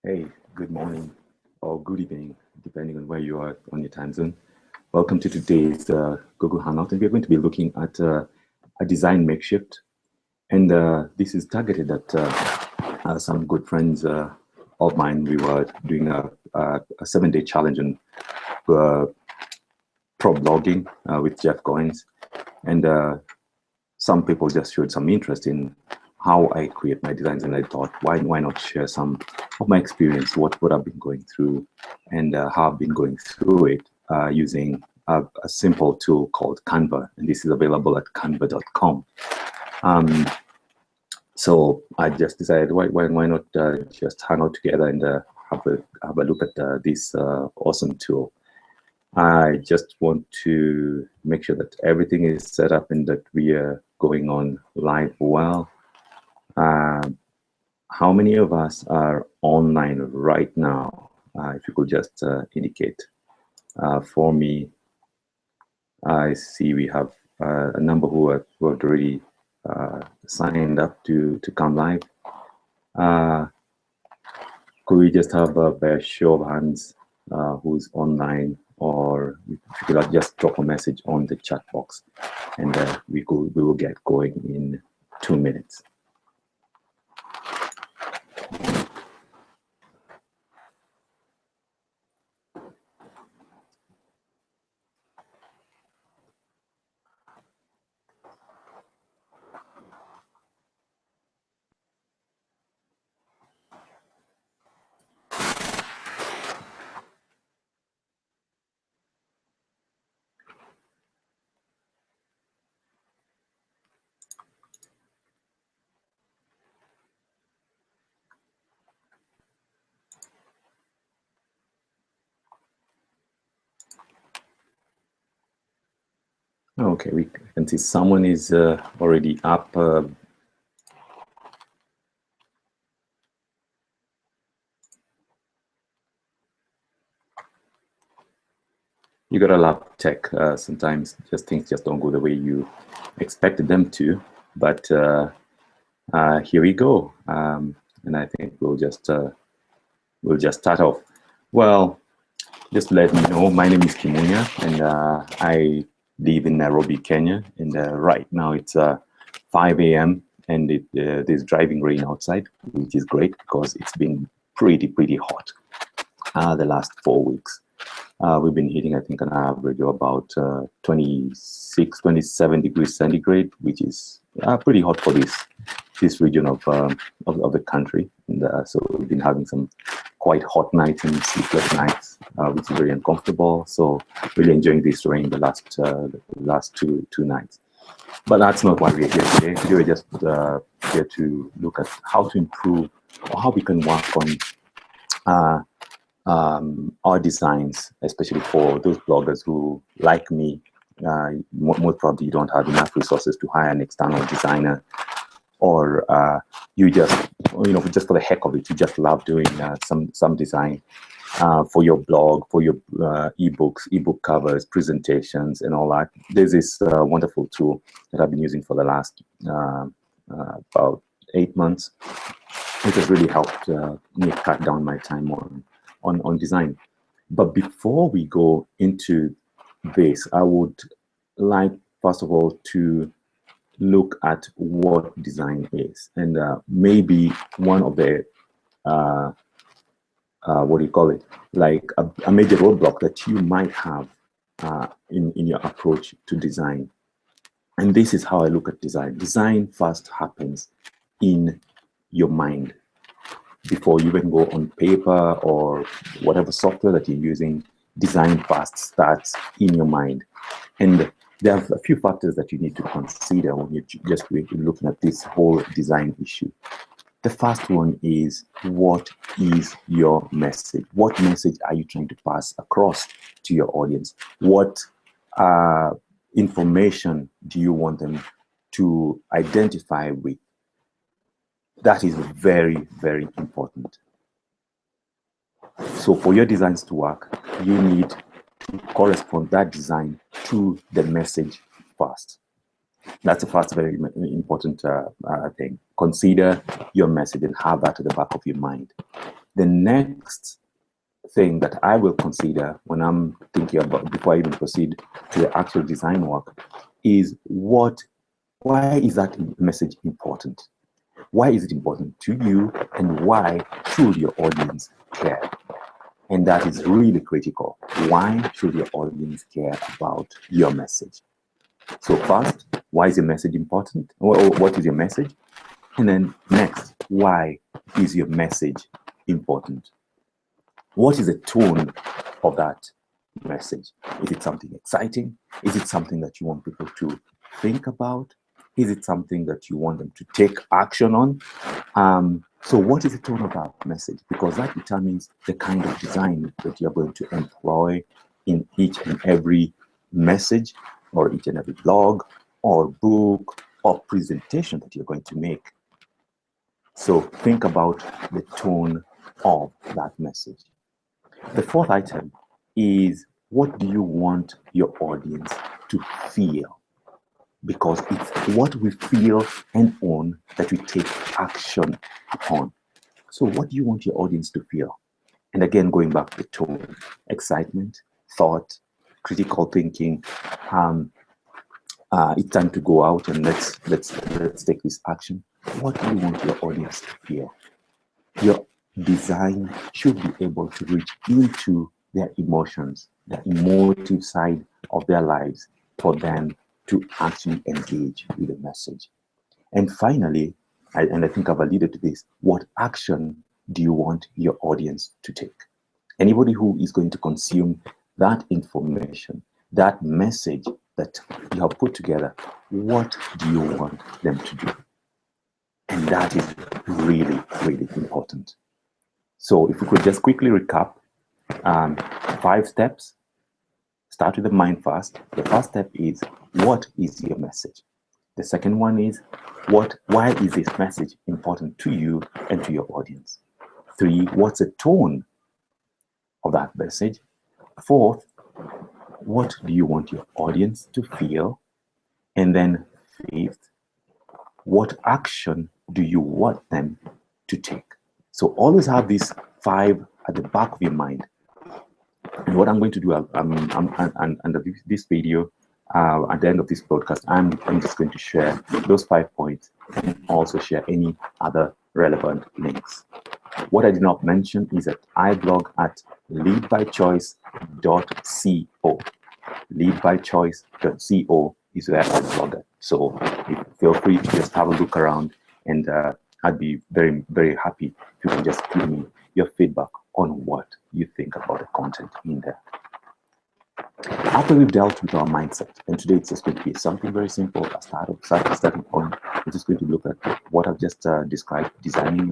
Hey, good morning or good evening, depending on where you are on your time zone. Welcome to today's Google Hangout, and we're going to be looking at a design makeshift. And this is targeted at some good friends of mine. We were doing a 7-day challenge on pro blogging with Jeff Goins, and some people just showed some interest in how I create my designs, and I thought, why not share some of my experience, what I've been going through, and how I've been going through it using a simple tool called Canva, and this is available at canva.com. So I just decided, why not just hang out together and have a look at this awesome tool. I just want to make sure that everything is set up and that we are going on live well. How many of us are online right now? If you could just indicate for me. I see we have a number who have already signed up to come live. Could we just have a show of hands who's online, or if you could just drop a message on the chat box, and we will get going in 2 minutes. Okay, we can see someone is already up. You gotta love tech. Sometimes things just don't go the way you expected them to. But here we go, and I think we'll just start off. Well, just to let me know, my name is Kimunya, and I live in Nairobi, Kenya. And right now it's 5 a.m. and there's driving rain outside, which is great because it's been pretty hot the last 4 weeks. We've been hitting, I think, an average of about 26, 27 degrees centigrade, which is pretty hot for this region of the country. And so we've been having some quite hot nights and sleepless nights, which is very uncomfortable. So really enjoying this rain the last two nights. But that's not why we're here today. Today we're just here to look at how to improve, or how we can work on our designs, especially for those bloggers who, like me, most probably you don't have enough resources to hire an external designer, or you just, just for the heck of it, you just love doing some design for your blog, for your ebooks, ebook covers, presentations, and all that. There's this wonderful tool that I've been using for the last about 8 months, which has really helped me cut down my time on design. But before we go into this, I would like, first of all, to look at what design is, and maybe one of the what do you call it, like a major roadblock that you might have in your approach to design. And this is how I look at design. Design first happens in your mind. Before you even go on paper or whatever software that you're using, design first starts in your mind. And there are a few factors that you need to consider when you're just looking at this whole design issue. The first one is, what is your message? What message are you trying to pass across to your audience? What information do you want them to identify with? That is very important. So for your designs to work, you need to correspond that design to the message first. That's the first very important thing. Consider your message and have that at the back of your mind. The next thing that I will consider when I'm thinking about, before I even proceed to the actual design work, is why is that message important? Why is it important to you, and why should your audience care? And that is really critical. Why should your audience care about your message? So first, why is your message important? What is your message? And then next, why is your message important? What is the tone of that message? Is it something exciting? Is it something that you want people to think about? Is it something that you want them to take action on? So what is the tone of that message? Because that determines the kind of design that you're going to employ in each and every message, or each and every blog or book or presentation that you're going to make. So think about the tone of that message. The fourth item is, what do you want your audience to feel? Because it's what we feel and own that we take action upon. So what do you want your audience to feel? And again, going back to the tone: excitement, thought, critical thinking. It's time to go out and let's take this action. What do you want your audience to feel? Your design should be able to reach into their emotions, the emotive side of their lives, for them to actually engage with the message. And finally, and I think I've alluded to this, what action do you want your audience to take? Anybody who is going to consume that information, that message that you have put together, what do you want them to do? And that is really, really important. So if we could just quickly recap, 5 steps. Start with the mind first. The first step is, what is your message? The second one is, why is this message important to you and to your audience? 3, what's the tone of that message? 4th, what do you want your audience to feel? And then 5th, what action do you want them to take? So always have these 5 at the back of your mind. And what I'm going to do, under this video, at the end of this podcast, I'm just going to share those 5 points and also share any other relevant links. What I did not mention is that I blog at leadbychoice.co. Leadbychoice.co is where I blog at. So feel free to just have a look around, and I'd be very, very happy if you can just give me your feedback on what you think about the content in there. After we've dealt with our mindset, and today it's just going to be something very simple, a starting point. We're just going to look at what I've just described: designing in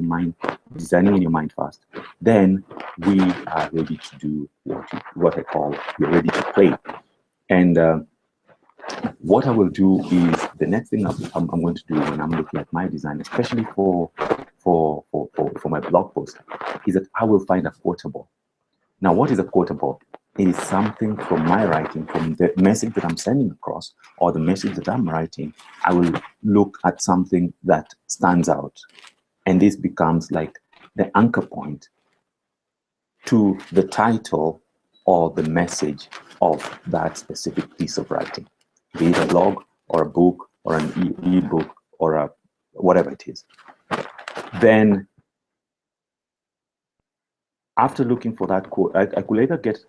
your mind first. Then we are ready to do what I call, we're ready to play. And what I will do is, the next thing I'm going to do when I'm looking at my design, especially for my blog post, is that I will find a quotable. Now, what is a quotable? It is something from my writing, from the message that I'm sending across, or the message that I'm writing. I will look at something that stands out, and this becomes like the anchor point to the title or the message of that specific piece of writing, be it a blog or a book or an e-book or whatever it is. Then after looking for that quote, I could either get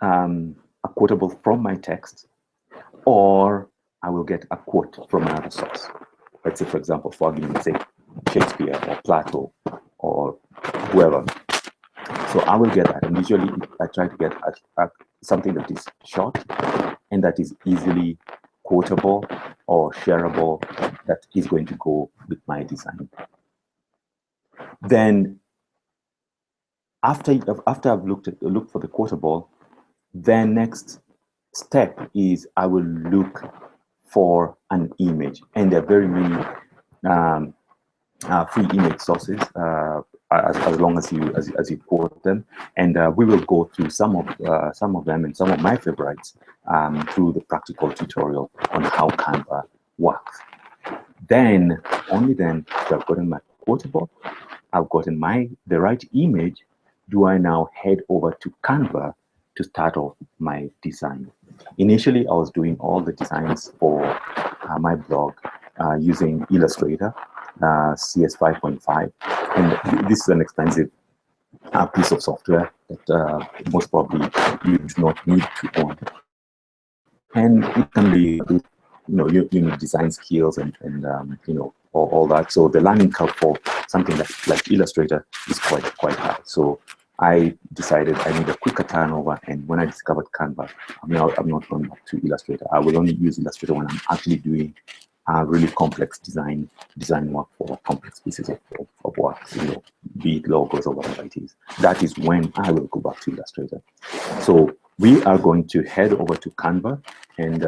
a quotable from my text, or I will get a quote from another source. Let's say, for example, for argument's sake, Shakespeare or Plato or whoever. So I will get that, and usually I try to get something that is short and that is easily quotable or shareable, that is going to go with my design. Then after I've looked for the quotable, then next step is I will look for an image, and there are very many free image sources as long as you quote them, and we will go through some of them and some of my favorites through the practical tutorial on how Canva works. Then only then, after I've gotten my quotable, I've gotten the right image, do I now head over to Canva to start off my design? Initially, I was doing all the designs for my blog using Illustrator, CS 5.5. And this is an expensive piece of software that most probably you do not need to own. And it can be a bit, you need design skills and all that. So the learning curve for something like Illustrator is quite high. So I decided I need a quicker turnover, and when I discovered Canva, I'm not going back to Illustrator. I will only use Illustrator when I'm actually doing really complex design work for complex pieces of work, be it logos or whatever it is. That is when I will go back to Illustrator. So we are going to head over to Canva, and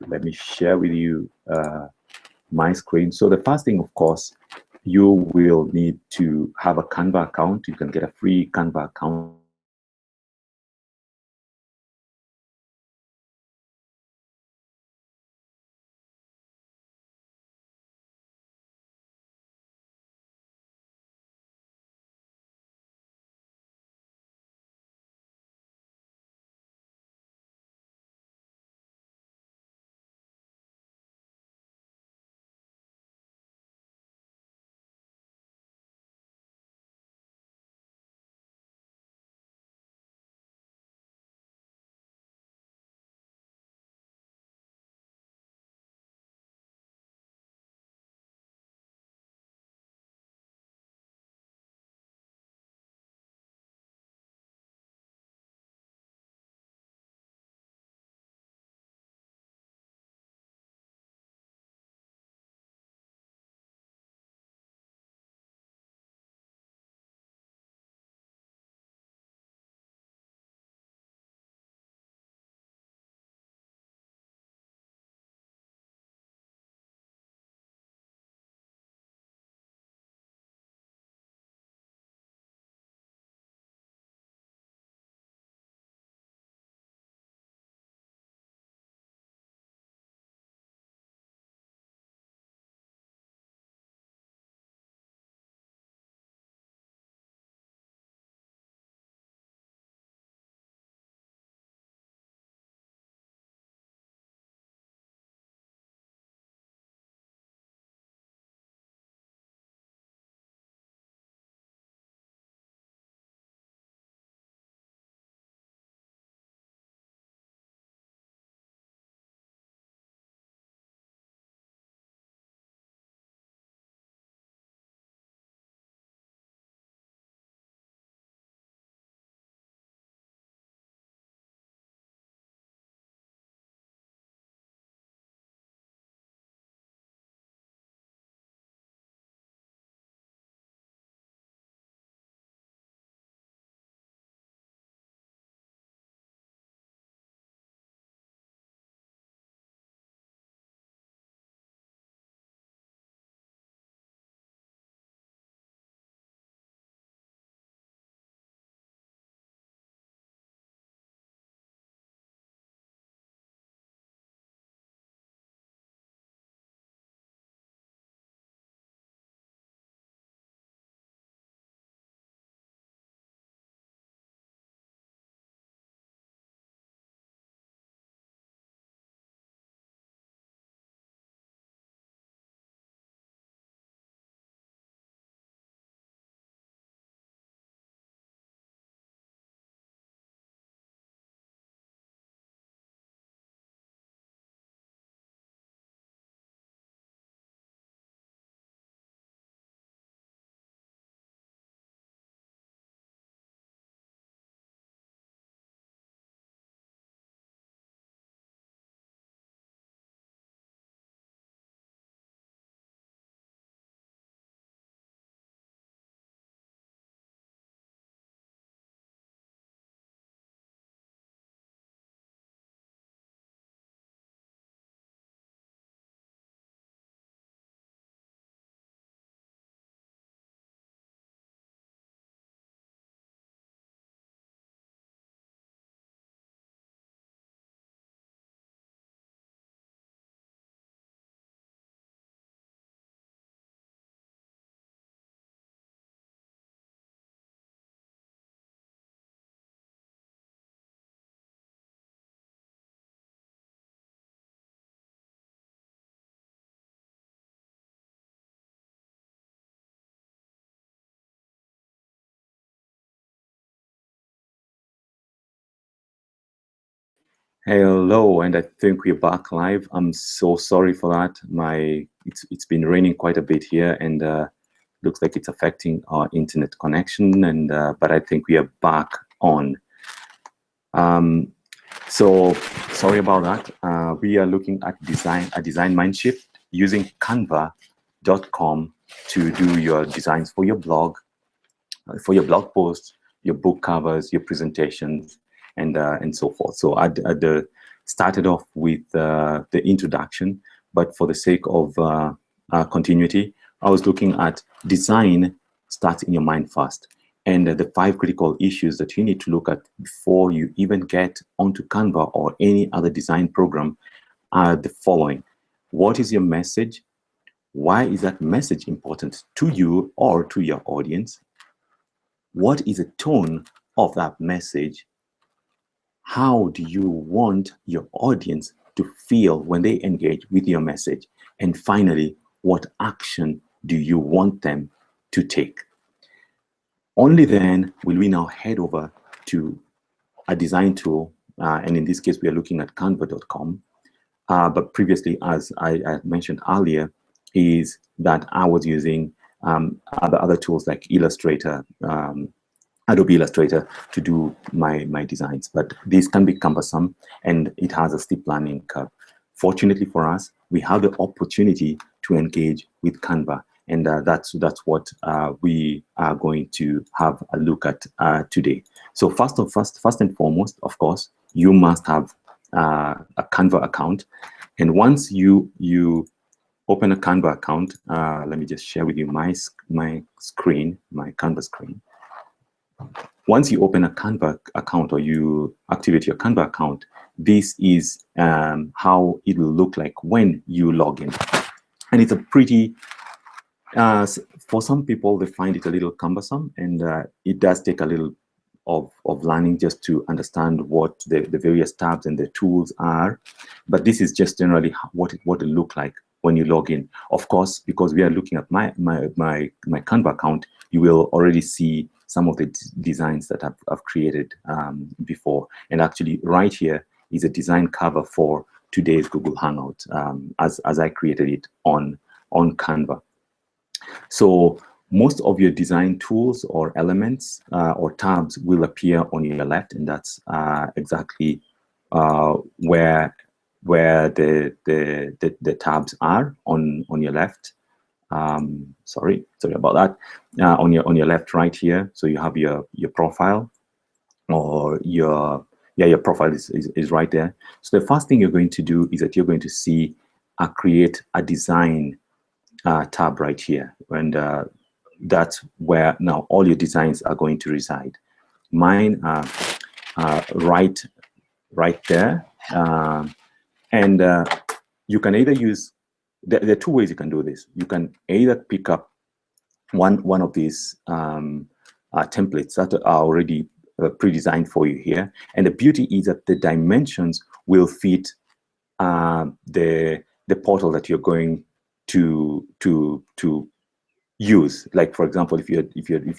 let me share with you my screen. So the first thing, of course, you will need to have a Canva account. You can get a free Canva account. Hello, and I think we're back live. I'm so sorry for that. It's been raining quite a bit here, and looks like it's affecting our internet connection. And but I think we are back on. So sorry about that. We are looking at a design mind shift using Canva.com to do your designs for your blog posts, your book covers, your presentations, and so forth. So I started off with the introduction, but for the sake of continuity, I was looking at design starts in your mind first. And the 5 critical issues that you need to look at before you even get onto Canva or any other design program are the following. What is your message? Why is that message important to you or to your audience? What is the tone of that message? How do you want your audience to feel when they engage with your message? And finally, what action do you want them to take? Only then will we now head over to a design tool, and in this case, we are looking at canva.com. But previously, as I mentioned earlier, is that I was using other tools like Illustrator, Adobe Illustrator to do my designs. But this can be cumbersome, and it has a steep learning curve. Fortunately for us, we have the opportunity to engage with Canva, and that's what we are going to have a look at today. So first and foremost, of course, you must have a Canva account, and once you open a Canva account, let me just share with you my screen, my Canva screen. Once you open a Canva account or you activate your Canva account, this is how it will look like when you log in. And it's a pretty, for some people, they find it a little cumbersome, and it does take a little of learning just to understand what the various tabs and the tools are. But this is just generally what it look like when you log in. Of course, because we are looking at my Canva account, you will already see some of the designs that I've created before. And actually right here is a design cover for today's Google Hangout, as I created it on Canva. So most of your design tools or elements or tabs will appear on your left, and that's exactly where the tabs are on your left. Sorry about that. On your left, right here. So you have your profile, or your profile is right there. So the first thing you're going to do is that you're going to see create a design tab right here, and that's where now all your designs are going to reside. Mine are right there, and you can either use. There are 2 ways you can do this. You can either pick up one of these templates that are already pre-designed for you here, and the beauty is that the dimensions will fit the portal that you're going to use. Like, for example, if you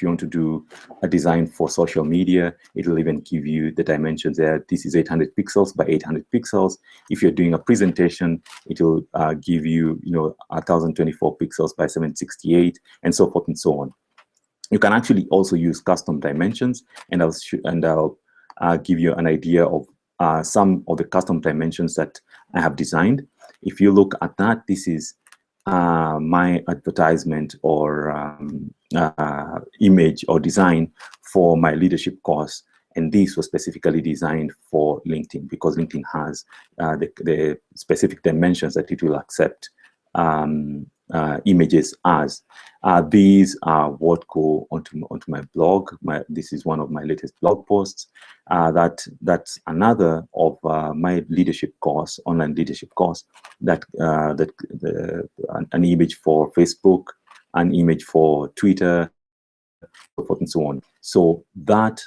want to do a design for social media, it'll even give you the dimensions there. This is 800 pixels by 800 pixels. If you're doing a presentation, it will give you 1024 pixels by 768, and so forth and so on. You can actually also use custom dimensions, and I'll give you an idea of some of the custom dimensions that I have designed. If you look at that, this is my advertisement or image or design for my leadership course, and this was specifically designed for LinkedIn because LinkedIn has the specific dimensions that it will accept images as. These are what go onto my blog. This is one of my latest blog posts. That's another of my leadership course, online leadership course. An image for Facebook, an image for Twitter, so forth and so on. So that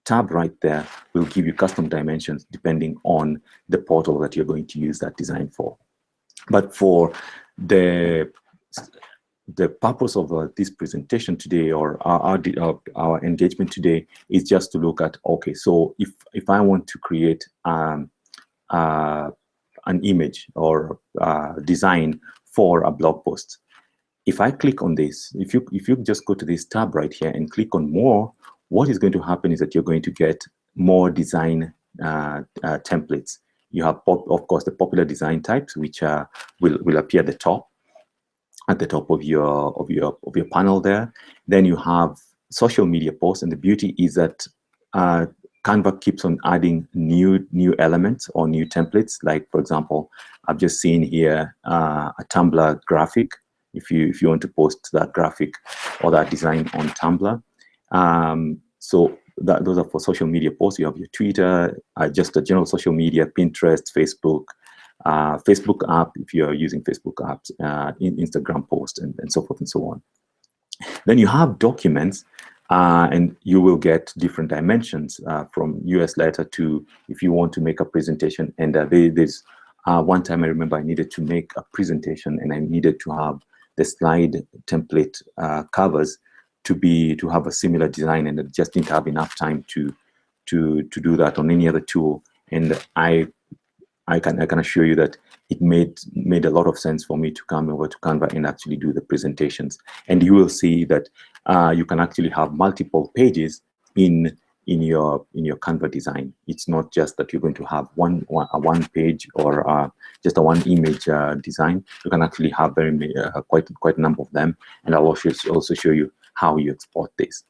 tab right there will give you custom dimensions depending on the portal that you're going to use that design for. But for the purpose of this presentation today, or our engagement today, is just to look at, okay, so if I want to create a an image or design for a blog post. If I click on this, if you just go to this tab right here and click on more, what is going to happen is that you're going to get more design templates. You have, of course, the popular design types, which will appear at the top of your panel there. Then you have social media posts, and the beauty is that Canva keeps on adding new elements or new templates. Like, for example, I've just seen here a Tumblr graphic. If you want to post that graphic or that design on Tumblr, so those are for social media posts. You have your Twitter, just a general social media, Pinterest, Facebook, Facebook app if you're using Facebook apps, Instagram posts, and so forth and so on. Then you have documents, and you will get different dimensions from US letter to if you want to make a presentation. And there's one time I remember I needed to make a presentation, and I needed to have the slide template covers to have a similar design, and I just didn't have enough time to do that on any other tool. And I can assure you that it made a lot of sense for me to come over to Canva and actually do the presentations. And you will see that you can actually have multiple pages in your Canva design. It's not just that you're going to have a one page or just a one image design. You can actually have quite a number of them, and I'll also show you how you export this.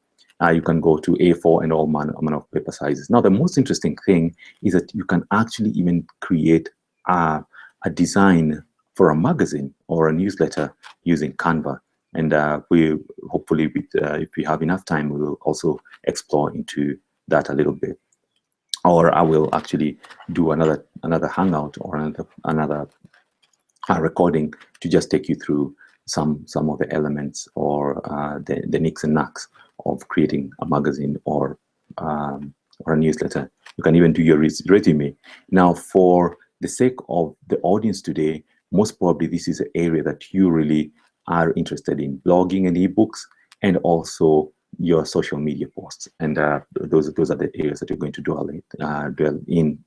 You can go to A4 and all manner of paper sizes. Now, the most interesting thing is that you can actually even create a design for a magazine or a newsletter using Canva. And we hopefully, if we have enough time, we will also explore into that a little bit. Or I will actually do another Hangout or another recording to just take you through some of the elements or the nicks and knacks of creating a magazine or a newsletter. You can even do your resume. Now, for the sake of the audience today, most probably this is an area that you really are interested in: blogging and ebooks, and also your social media posts. And those are the areas that you're going to dwell in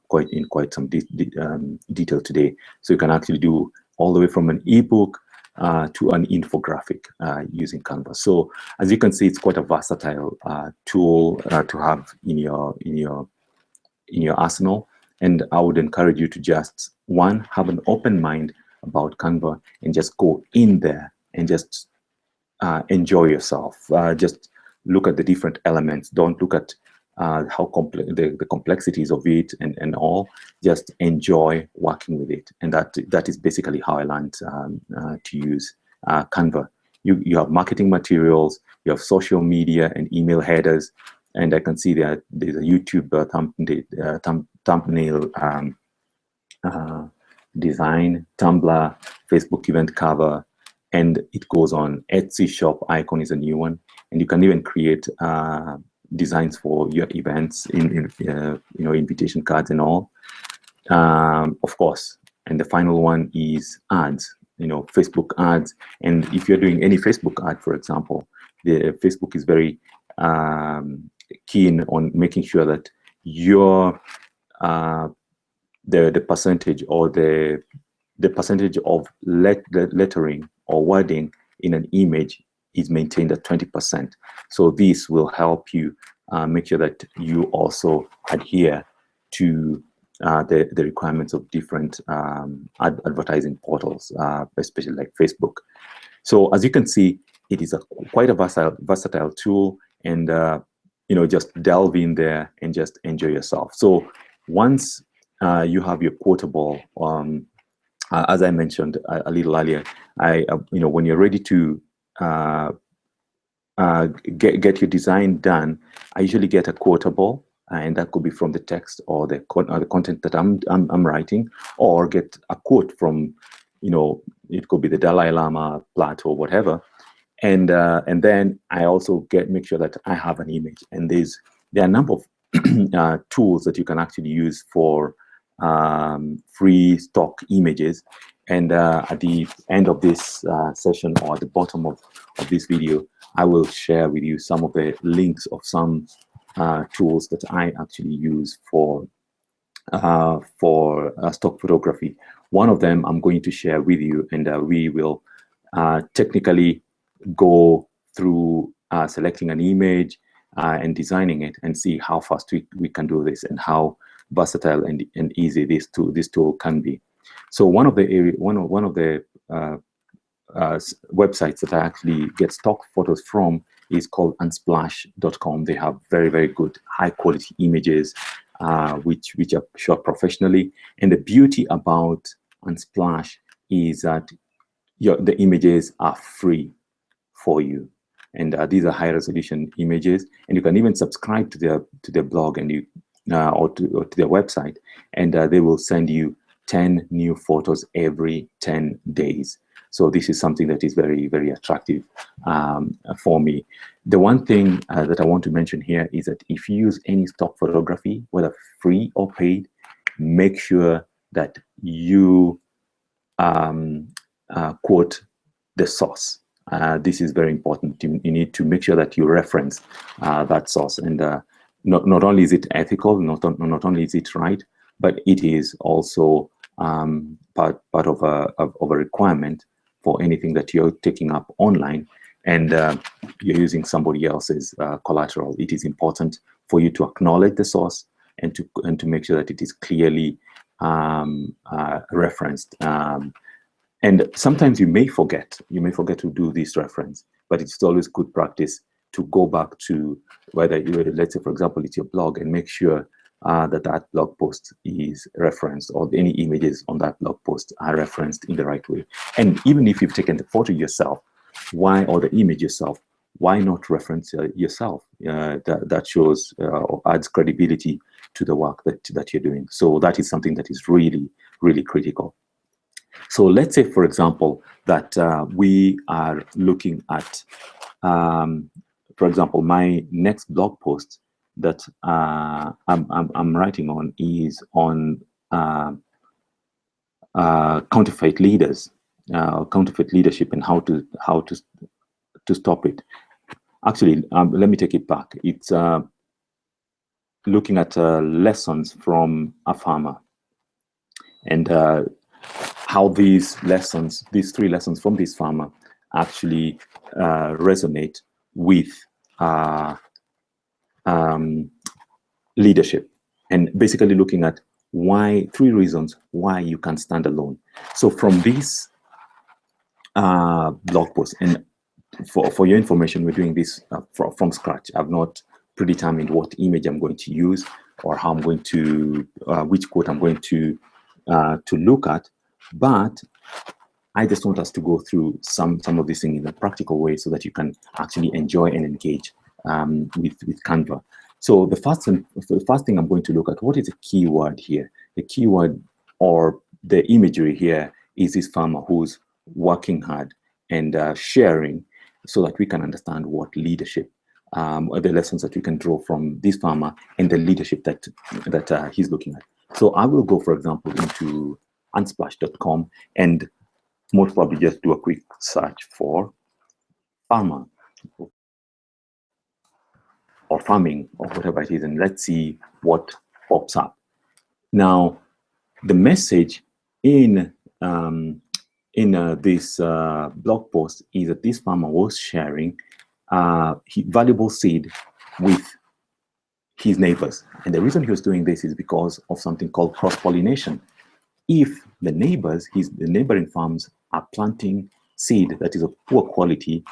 quite some detail today. So you can actually do all the way from an ebook to an infographic using Canva. So as you can see, it's quite a versatile tool to have in your arsenal. And I would encourage you to just, one, have an open mind about Canva and just go in there and just enjoy yourself. Just look at the different elements. Don't look at how complex the complexities of it and all. Just enjoy working with it, and that is basically how I learned to use Canva. You have marketing materials, you have social media and email headers, and I can see that there's a YouTube thumbnail design, Tumblr, Facebook event cover, and it goes on. Etsy shop icon is a new one, and you can even create designs for your events in invitation cards and all, of course. And the final one is ads, Facebook ads. And if you're doing any Facebook ad, for example, the Facebook is very keen on making sure that your the percentage or the percentage of lettering or wording in an image is maintained at 20%. So this will help you make sure that you also adhere to the requirements of different advertising portals, especially like Facebook. So as you can see, it is quite a versatile tool, and just delve in there and just enjoy yourself. So once you have your quotable, as I mentioned a little earlier, when you're ready to get your design done, I usually get a quotable, and that could be from the text or the content that I'm writing, or get a quote from, it could be the Dalai Lama, Plato, whatever, and then I also make sure that I have an image. And there are a number of tools that you can actually use for free stock images. And at the end of this session, or at the bottom of this video, I will share with you some of the links of some tools that I actually use for for stock photography. One of them I'm going to share with you, and we will technically go through selecting an image and designing it, and see how fast we can do this, and how versatile and easy this tool can be. So one of the websites that I actually get stock photos from is called unsplash.com. They have very, very good high quality images which are shot professionally. And the beauty about Unsplash is that the images are free for you. And these are high resolution images, and you can even subscribe to their blog and or to their website, and they will send you 10 new photos every 10 days. So this is something that is very, very attractive for me. The one thing that I want to mention here is that if you use any stock photography, whether free or paid, make sure that you quote the source. This is very important. You need to make sure that you reference that source. And not only is it ethical, not only is it right, but it is also part of a requirement for anything that you're taking up online, and you're using somebody else's collateral. It is important for you to acknowledge the source and to make sure that it is clearly referenced. And sometimes you may forget to do this reference, but it's always good practice to go back to whether, let's say, for example, it's your blog, and make sure that blog post is referenced, or any images on that blog post are referenced in the right way. And even if you've taken the photo yourself, or the image yourself, why not reference yourself? That shows or adds credibility to the work that you're doing. So that is something that is really, really critical. So let's say, for example, that we are looking at, for example, my next blog post that I'm writing on is on counterfeit leaders, counterfeit leadership, and how to stop it. Actually, let me take it back. It's looking at lessons from a farmer, and how these three lessons from this farmer actually resonate with leadership, and basically looking at three reasons why you can stand alone. So from this blog post, and for your information, we're doing this from scratch. I've not predetermined what image I'm going to use, or how I'm going to, which quote I'm going to look at, but I just want us to go through some of these things in a practical way, so that you can actually enjoy and engage with Canva. So the first thing I'm going to look at, what is the keyword here? The keyword, or the imagery here, is this farmer who's working hard and sharing, so that we can understand what leadership, the lessons that we can draw from this farmer and the leadership that he's looking at. So I will go, for example, into unsplash.com and most probably just do a quick search for farmer or farming or whatever it is, and let's see what pops up. Now, the message in this blog post is that this farmer was sharing valuable seed with his neighbors, and the reason he was doing this is because of something called cross-pollination. If the neighboring farms are planting seed that is of poor quality,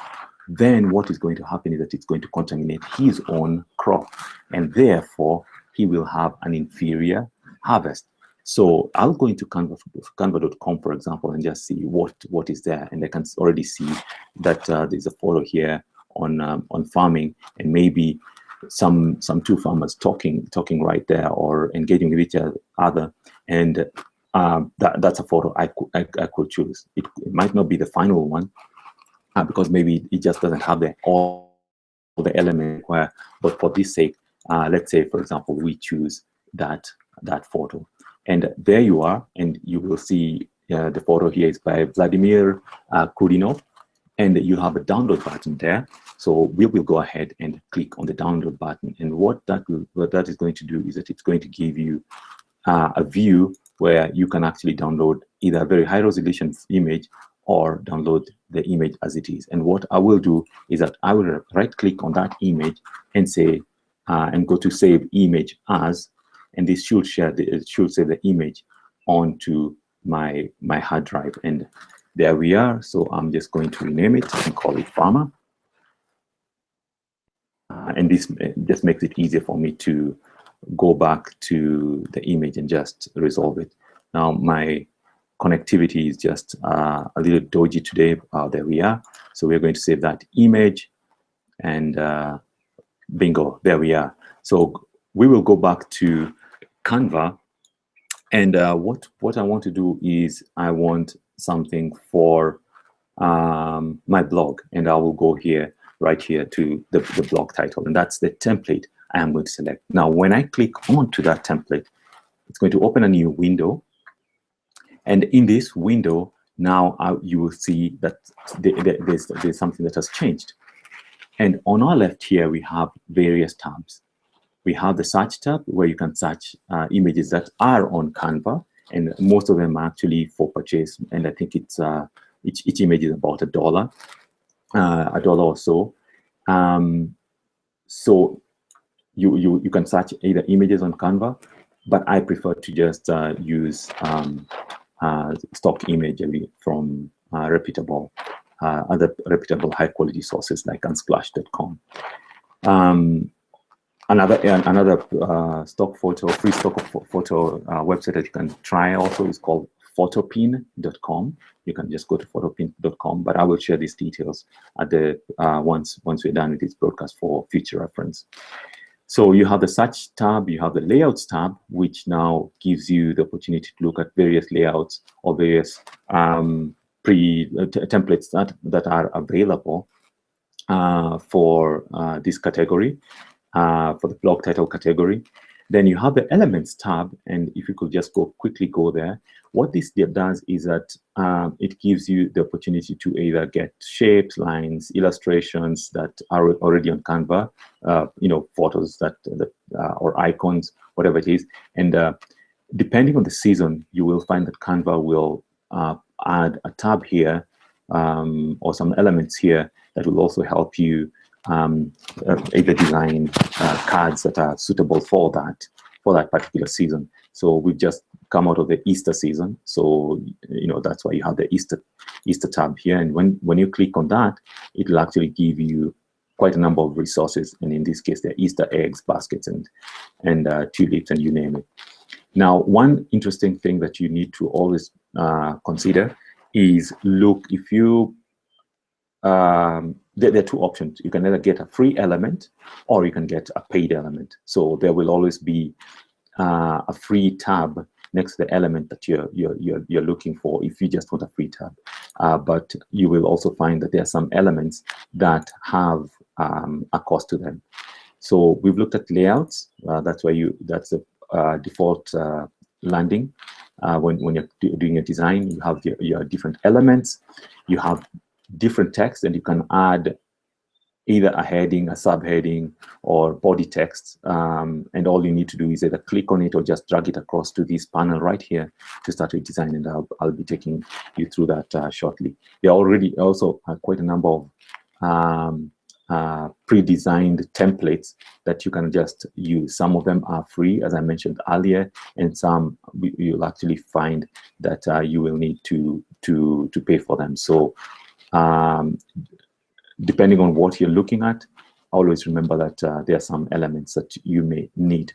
then what is going to happen is that it's going to contaminate his own crop, and therefore he will have an inferior harvest. So I'll go into canva.com, for example, and just see what is there, and I can already see that there's a photo here on farming, and maybe some two farmers talking right there, or engaging with each other, and that's a photo I could choose. It might not be the final one, because maybe it just doesn't have all the elements required. But for this sake, let's say, for example, we choose that photo, and there you are, and you will see the photo here is by Vladimir Kurinov, and you have a download button there. So we will go ahead and click on the download button, and what that is going to do is that it's going to give you a view where you can actually download either a very high resolution image or download the image as it is. And what I will do is that I will right click on that image and say, and go to save image as, and this should share it should save the image onto my hard drive. And there we are. So I'm just going to rename it and call it Farmer. And this just makes it easier for me to go back to the image and just resolve it. Now my connectivity is just a little dodgy today. There we are. So we're going to save that image, and bingo, there we are. So we will go back to Canva, and what I want to do is I want something for my blog, and I will go here, right here to the blog title, and that's the template I am going to select. Now, when I click onto that template, it's going to open a new window. And in this window, now you will see that there's something that has changed. And on our left here, we have various tabs. We have the search tab where you can search images that are on Canva, and most of them are actually for purchase. And I think it's each image is about $1 or so. So you can search either images on Canva, but I prefer to just use stock imagery from reputable other reputable high quality sources like unsplash.com. Another stock photo, free stock photo website that you can try also is called photopin.com. You can just go to photopin.com, but I will share these details at the once we're done with this broadcast for future reference. So you have the search tab, you have the layouts tab, which now gives you the opportunity to look at various layouts or various templates that are available for this category, for the blog title category. Then you have the elements tab, and if you could just quickly go there. What this does is that it gives you the opportunity to either get shapes, lines, illustrations that are already on Canva, photos that or icons, whatever it is. And depending on the season, you will find that Canva will add a tab here or some elements here that will also help you either design cards that are suitable for that particular season. So we've just come out of the Easter season, so that's why you have the Easter tab here. And when you click on that, it will actually give you quite a number of resources. And in this case, they're Easter eggs, baskets, and tulips, and you name it. Now, one interesting thing that you need to always consider is if you there are two options. You can either get a free element or you can get a paid element. So there will always be a free tab next to the element that you're looking for if you just want a free tab. But you will also find that there are some elements that have a cost to them. So we've looked at layouts. That's the default landing. When you're doing a design, you have your different elements. You have different text, and you can add either a heading, a subheading, or body text. And all you need to do is either click on it or just drag it across to this panel right here to start your design. And I'll be taking you through that shortly. There are already also quite a number of pre-designed templates that you can just use. Some of them are free, as I mentioned earlier, and some you'll actually find that you will need to pay for them. So depending on what you're looking at, always remember that there are some elements that you may need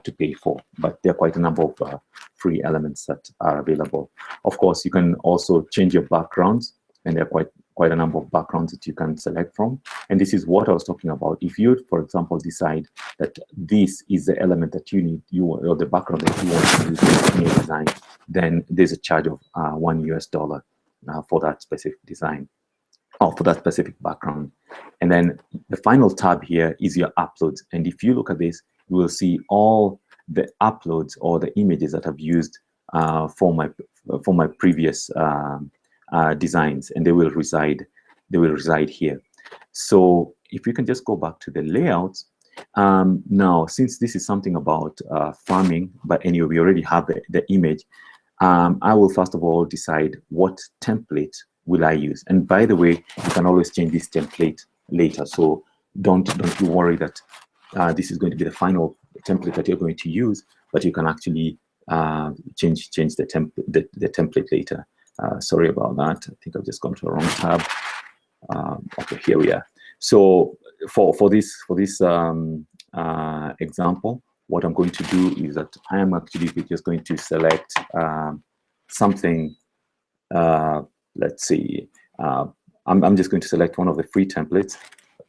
to pay for, but there are quite a number of free elements that are available. Of course, you can also change your backgrounds, and there are quite a number of backgrounds that you can select from. And this is what I was talking about. If you, for example, decide that this is the element that you need, or the background that you want to use in your design, then there's a charge of $1 for that specific design, or for that specific background. And then the final tab here is your uploads. And if you look at this, you will see all the uploads or the images that I've used for my previous designs, and they will reside here. So if you can just go back to the layouts, Now, since this is something about farming, but anyway, we already have the image, I will first of all decide what template will I use. And by the way, you can always change this template later. So don't you worry that this is going to be the final template that you're going to use, but you can actually change the template later. Sorry about that. I think I've just gone to the wrong tab. Okay, here we are. So for this example, what I'm going to do is that I am actually just going to select something. Let's see. I'm just going to select one of the free templates.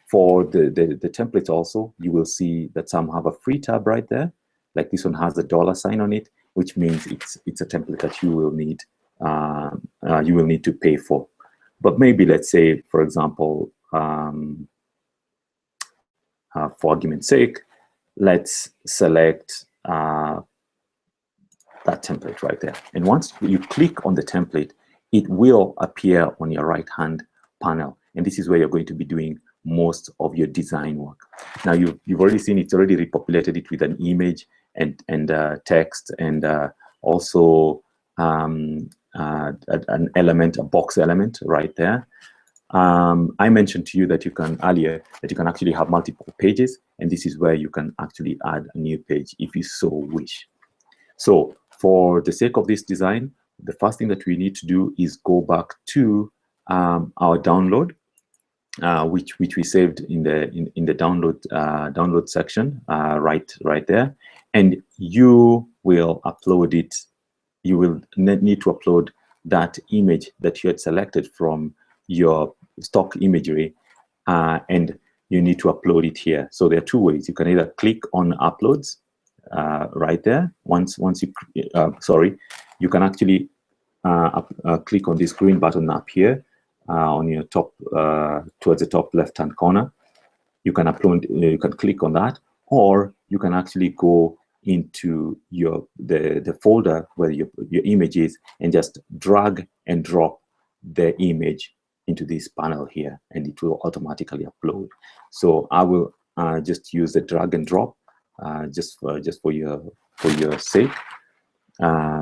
For the templates also, you will see that some have a free tab right there. Like this one has a $sign on it, which means it's a template that you will need to pay for. But maybe let's say, for example, for argument's sake, let's select that template right there. And once you click on the template, it will appear on your right-hand panel. And this is where you're going to be doing most of your design work. Now, you've already seen it's already repopulated it with an image and text, and also an element, a box element right there. I mentioned to you that you can actually have multiple pages, and this is where you can actually add a new page if you so wish. So for the sake of this design, the first thing that we need to do is go back to our download, which we saved in the download section right there, and you will upload it. You will need to upload that image that you had selected from your stock imagery, and you need to upload it here. So there are two ways. You can either click on uploads right there. Once you you can actually click on this green button up here on your top towards the top left-hand corner. You can upload. You can click on that, or you can actually go into the folder where your image is and just drag and drop the image into this panel here, and it will automatically upload. So I will just use the drag and drop just for your sake.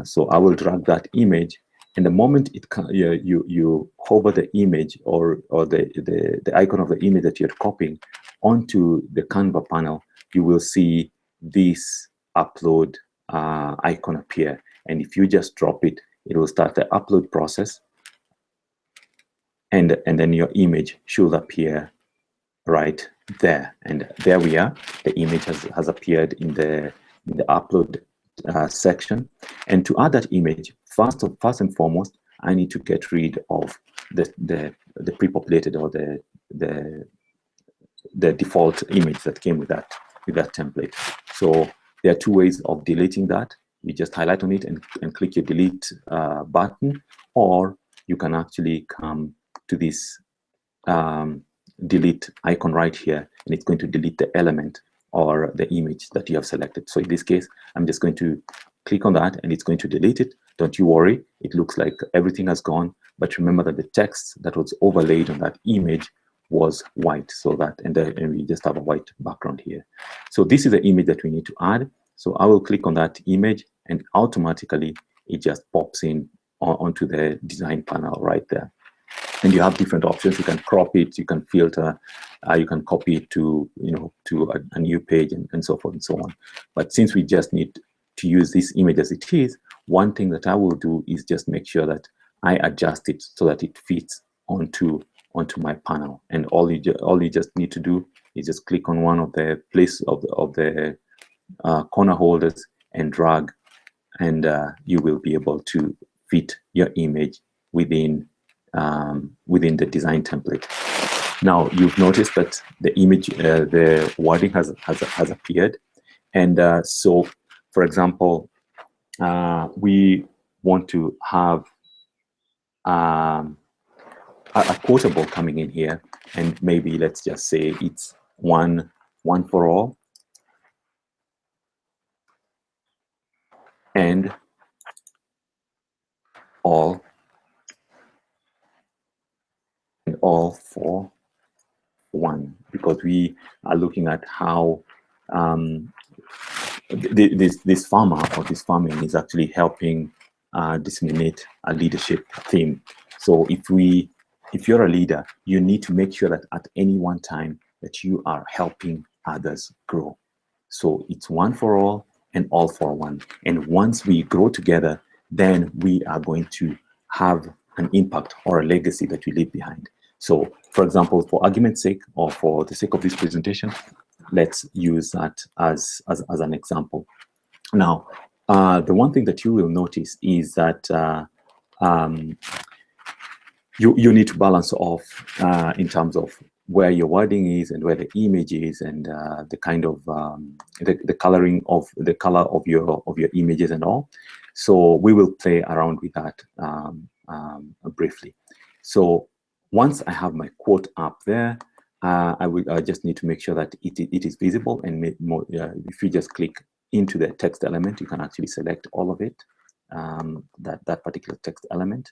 So I will drag that image, and the moment you hover the image or the icon of the image that you're copying onto the Canva panel, you will see this upload icon appear. And if you just drop it, it will start the upload process, and then your image should appear right there. And there we are. The image has appeared in the upload section. And to add that image, first and foremost, I need to get rid of the pre-populated or the default image that came with that template. So there are two ways of deleting that. You just highlight on it and click your delete button, or you can actually come to this delete icon right here, and it's going to delete the element or the image that you have selected. So in this case, I'm just going to click on that, and it's going to delete it. Don't you worry, it looks like everything has gone, but remember that the text that was overlaid on that image was white, so that, and we just have a white background here. So this is the image that we need to add. So I will click on that image, and automatically it just pops in onto the design panel right there. And you have different options. You can crop it, you can filter, you can copy it to a new page, and so forth and so on. But since we just need to use this image as it is, one thing that I will do is just make sure that I adjust it so that it fits onto my panel. And all you just need to do is just click on one of the place of the corner holders and drag, and you will be able to fit your image within the design template. Now you've noticed that the image, the wording has appeared, and so, for example, we want to have a quotable coming in here, and maybe let's just say it's one for all, and all, and all for one, because we are looking at how this farmer or this farming is actually helping disseminate a leadership theme. So if you're a leader, you need to make sure that at any one time that you are helping others grow. So it's one for all and all for one. And once we grow together, then we are going to have an impact or a legacy that we leave behind. So, for example, for argument's sake, or for the sake of this presentation, let's use that as an example. Now, the one thing that you will notice is that you need to balance off in terms of where your wording is and where the image is, and the kind of the coloring of the color of your images and all. So we will play around with that briefly. So once I have my quote up there, I just need to make sure that it is visible, and if you just click into the text element, you can actually select all of it, that particular text element,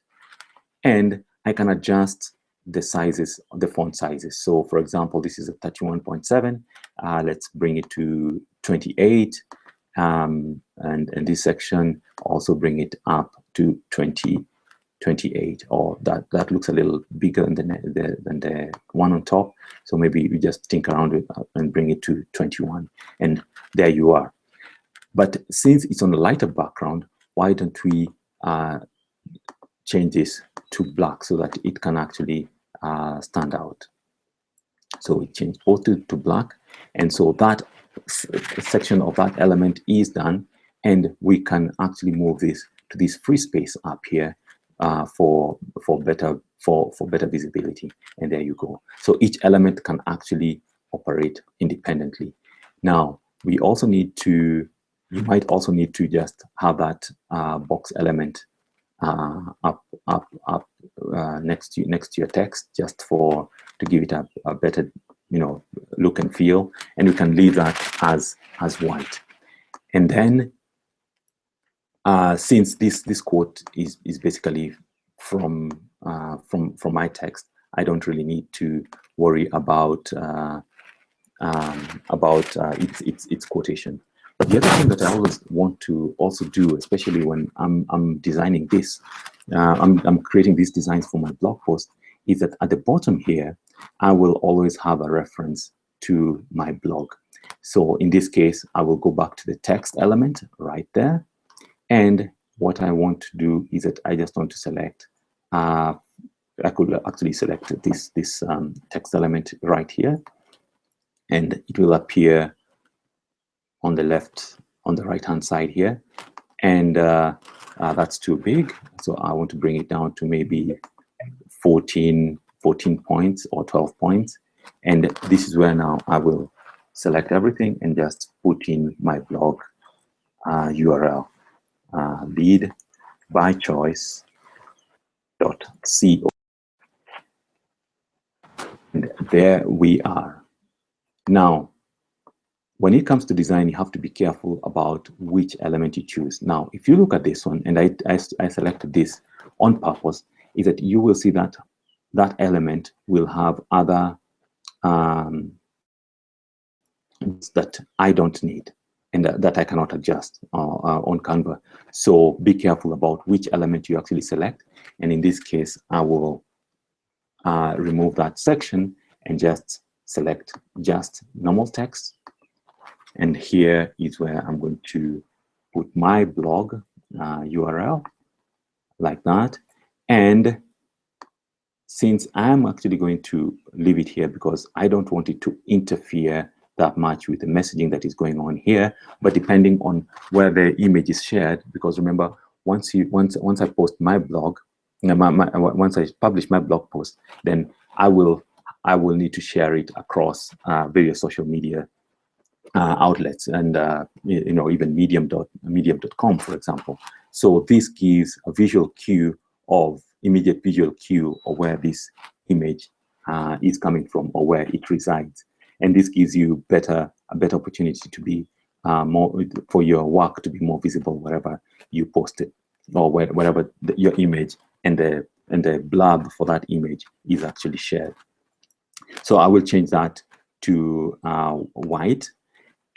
and I can adjust the sizes, the font sizes. So for example, this is a 31.7. Let's bring it to 28. And this section, also bring it up to 28, or that looks a little bigger than the one on top. So maybe you just tinker around it and bring it to 21. And there you are. But since it's on a lighter background, why don't we change this to black so that it can actually stand out? So we change both to black, and so that section of that element is done, and we can actually move this to this free space up here for better visibility. And there you go. So each element can actually operate independently. Now we also need to. You might also need to just have that box element up next to your text, just to give it a better look and feel, and we can leave that as white. And then since this quote is basically from my text, I don't really need to worry about its quotation. But the other thing that I always want to also do, especially when I'm designing this, I'm creating these designs for my blog post, is that at the bottom here, I will always have a reference to my blog. So in this case, I will go back to the text element right there. And what I want to do is that I just want to select, I could actually select this text element right here, and it will appear on the right hand side here, and that's too big, so I want to bring it down to maybe 14 points or 12 points. And this is where now I will select everything and just put in my blog URL, lead by choice.co, and there we are. Now, when it comes to design, you have to be careful about which element you choose. Now, if you look at this one, and I selected this on purpose, is that you will see that that element will have other that I don't need, and that I cannot adjust on Canva. So be careful about which element you actually select. And in this case, I will remove that section and just select just normal text. And here is where I'm going to put my blog URL like that. And since I'm actually going to leave it here because I don't want it to interfere that much with the messaging that is going on here, but depending on where the image is shared, because remember, once I post my blog, once I publish my blog post, then I will need to share it across various social media outlets, and even medium.com, for example. So this gives a visual cue of immediate visual cue of where this image is coming from or where it resides, and this gives you a better opportunity to be more for your work to be more visible wherever you post it, or wherever your image and the blurb for that image is actually shared. So I will change that to white.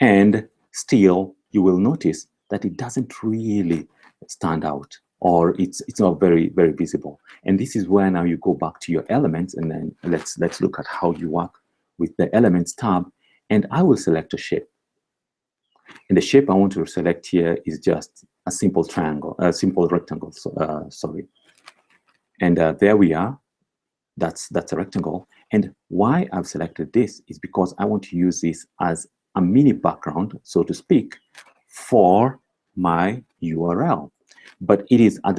And still, you will notice that it doesn't really stand out, or it's not very visible. And this is where now you go back to your elements, and then let's look at how you work with the elements tab. And I will select a shape. And the shape I want to select here is just a simple triangle, a simple rectangle, sorry. And there we are. That's a rectangle. And why I've selected this is because I want to use this as a mini background, so to speak, for my URL. But it is at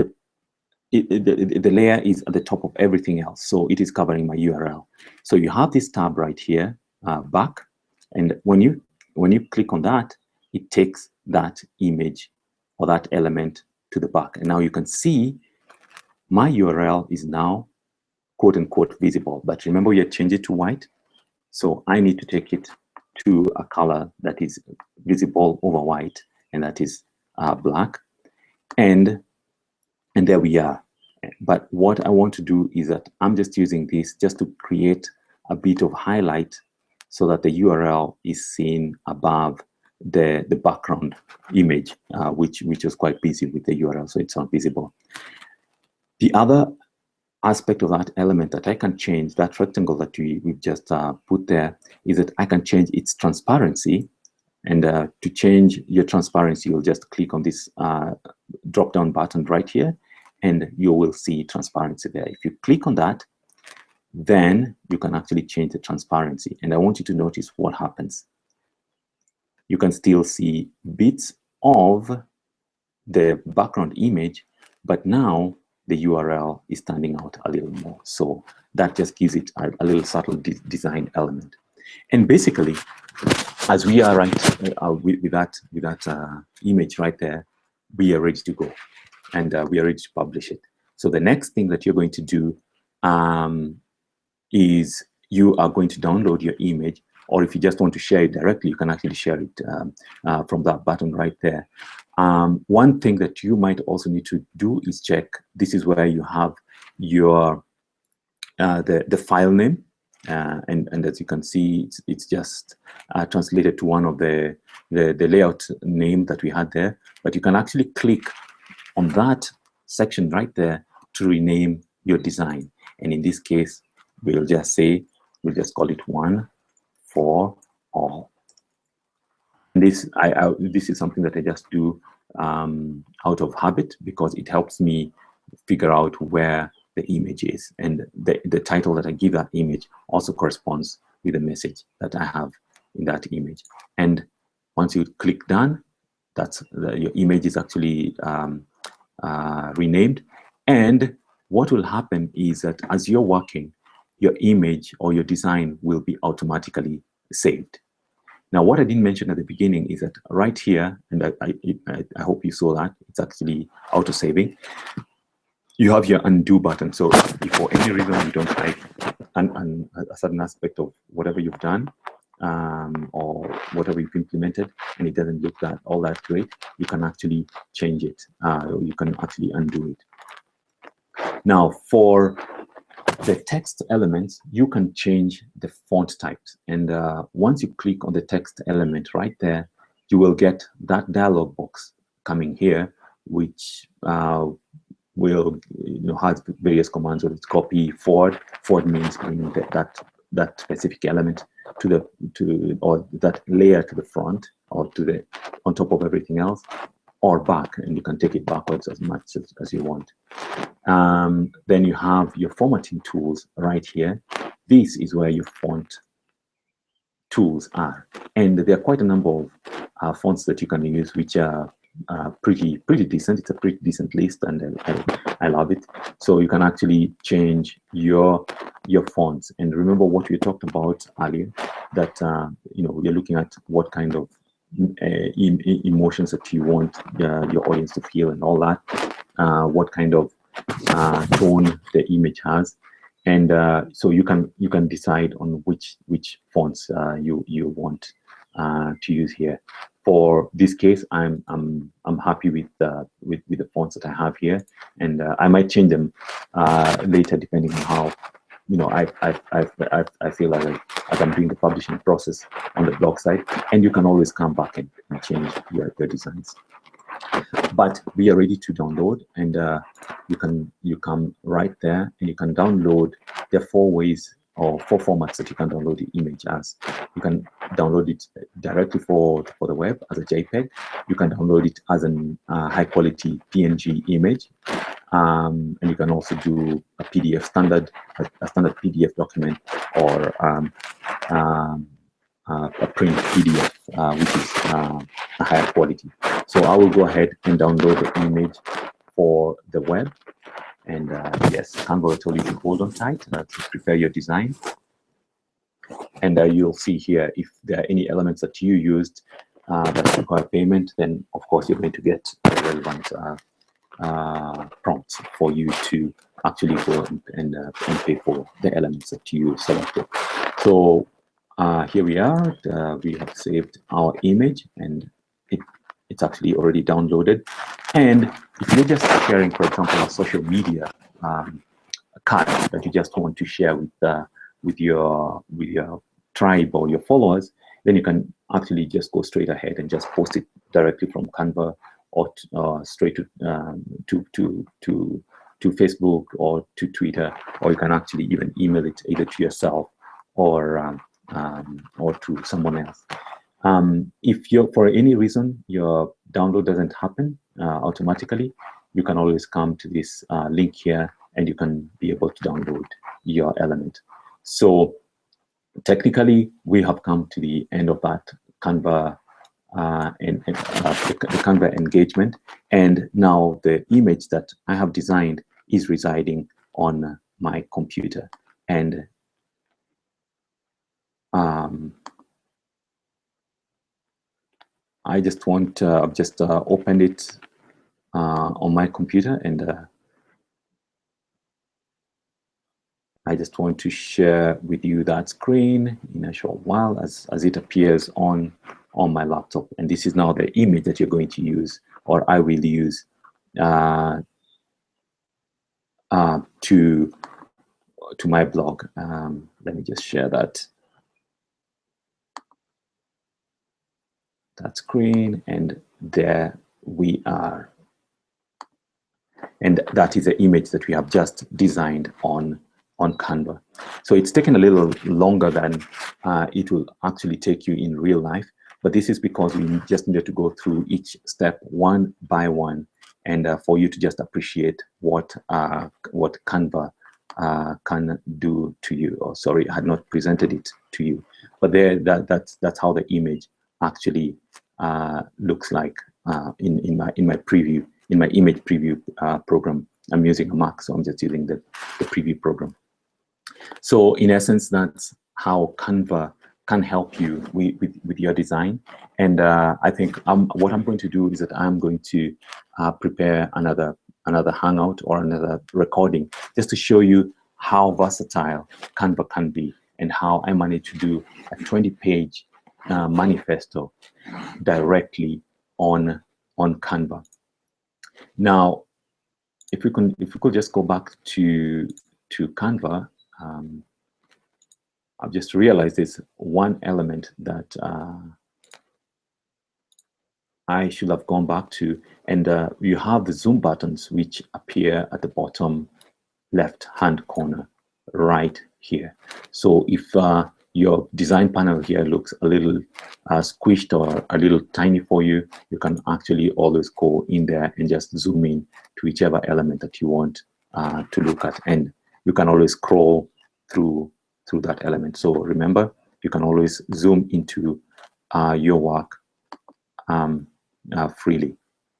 the layer is at the top of everything else, so it is covering my URL. So you have this tab right here, back, and when you click on that, it takes that image or that element to the back, and now you can see my URL is now quote unquote visible. But remember, we had changed it to white, so I need to take it to a color that is visible over white, and that is black. And there we are. But what I want to do is that I'm just using this just to create a bit of highlight so that the URL is seen above the background image, which is quite busy with the URL, so it's not visible. The other aspect of that element that I can change, that rectangle that we've just put there, is that I can change its transparency. And to change your transparency, you'll just click on this drop-down button right here, and you will see transparency there. If you click on that, then you can actually change the transparency. And I want you to notice what happens. You can still see bits of the background image, but now the URL is standing out a little more. So that just gives it a little subtle design element. And basically, as we are with that image right there, we are ready to go, and we are ready to publish it. So the next thing that you're going to do is you are going to download your image, or if you just want to share it directly, you can actually share it from that button right there. One thing that you might also need to do is check. This is where you have your the file name, and as you can see, it's just translated to one of the layout name that we had there. But you can actually click on that section right there to rename your design. And in this case, we'll just call it one for all. And this is something that I just do out of habit, because it helps me figure out where the image is, and the title that I give that image also corresponds with the message that I have in that image. And once you click done, your image is actually renamed. And what will happen is that as you're working, your image or your design will be automatically saved. Now, what I didn't mention at the beginning is that right here, and I hope you saw that, it's actually auto-saving. You have your undo button. So if for any reason you don't like a certain aspect of whatever you've done or whatever you've implemented, and it doesn't look all that great, you can actually change it. You can actually undo it. Now, for the text elements, you can change the font types. And once you click on the text element right there, you will get that dialog box coming here, which will has various commands. Whether it's copy, forward means bringing that specific element or that layer to the front, or on top of everything else, or back, and you can take it backwards as much as you want. Then you have your formatting tools right here. This is where your font tools are, and there are quite a number of fonts that you can use, which are pretty decent. It's a pretty decent list, and I love it. So you can actually change your fonts. And remember what we talked about earlier, that you're looking at what kind of emotions that you want your audience to feel, and all that, what kind of tone the image has, and so you can decide on which fonts you want to use here. For this case, I'm happy with the fonts that I have here, and I might change them later depending on how you know, I feel like as I'm doing the publishing process on the blog site, and you can always come back and change your designs. But we are ready to download, and you come right there and you can download. There are 4 ways or 4 formats that you can download the image as. You can download it directly for the web as a JPEG. You can download it as an high quality PNG image, and you can also do a PDF a standard PDF document, or a print PDF, which is a higher quality. So I will go ahead and download the image for the web. And yes, Canva will tell you to hold on tight to prepare your design. And you'll see here if there are any elements that you used that require payment, then of course you're going to get relevant prompts for you to actually go and pay for the elements that you selected. So here we are. We have saved our image, and it's actually already downloaded. And if you're just sharing, for example, a social media card that you just want to share with your tribe or your followers, then you can actually just go straight ahead and just post it directly from Canva, or straight to Facebook or to Twitter, or you can actually even email it either to yourself or to someone else. If you're, for any reason, your download doesn't happen automatically, you can always come to this link here, and you can be able to download your element. So technically, we have come to the end of that Canva the Canva engagement, and now the image that I have designed is residing on my computer. And I just want I've just opened it on my computer, and I just want to share with you that screen in a short while as it appears on my laptop. And this is now the image that you're going to use, or I will use to my blog. Let me just share that screen, and there we are. And that is the image that we have just designed on Canva. So it's taken a little longer than it will actually take you in real life, but this is because we just needed to go through each step one by one, and for you to just appreciate what Canva can do to you. Or sorry, I had not presented it to you, but there that's how the image actually looks like in my preview, in my image preview program. I'm using a Mac, so I'm just using the preview program. So in essence, that's how Canva can help you with your design. And I think what I'm going to do is that I'm going to prepare another Hangout or another recording just to show you how versatile Canva can be, and how I managed to do a 20-page manifesto directly on Canva. Now, if we could just go back to Canva, I've just realized there's one element that I should have gone back to, and you have the zoom buttons which appear at the bottom left-hand corner right here. So if your design panel here looks a little squished or a little tiny for you, you can actually always go in there and just zoom in to whichever element that you want to look at, and you can always scroll through that element. So remember, you can always zoom into your work freely,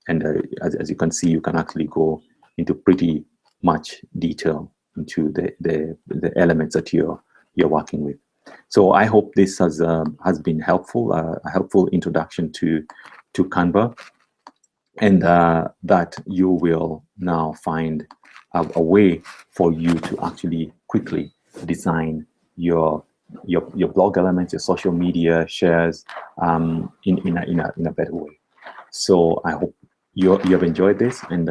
and as you can see, you can actually go into pretty much detail into the elements that you're working with. So I hope this has been helpful, a helpful introduction to Canva, and that you will now find a way for you to actually quickly design your blog elements, your social media shares in a better way. So I hope you have enjoyed this, and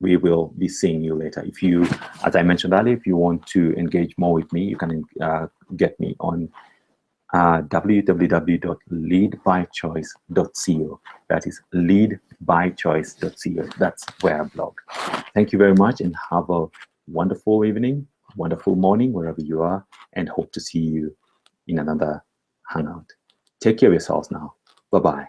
we will be seeing you later. If you, as I mentioned earlier, if you want to engage more with me, you can get me on www.leadbychoice.co. That is leadbychoice.co. That's where I blog. Thank you very much, and have a wonderful evening, wonderful morning, wherever you are, and hope to see you in another Hangout. Take care of yourselves now. Bye-bye.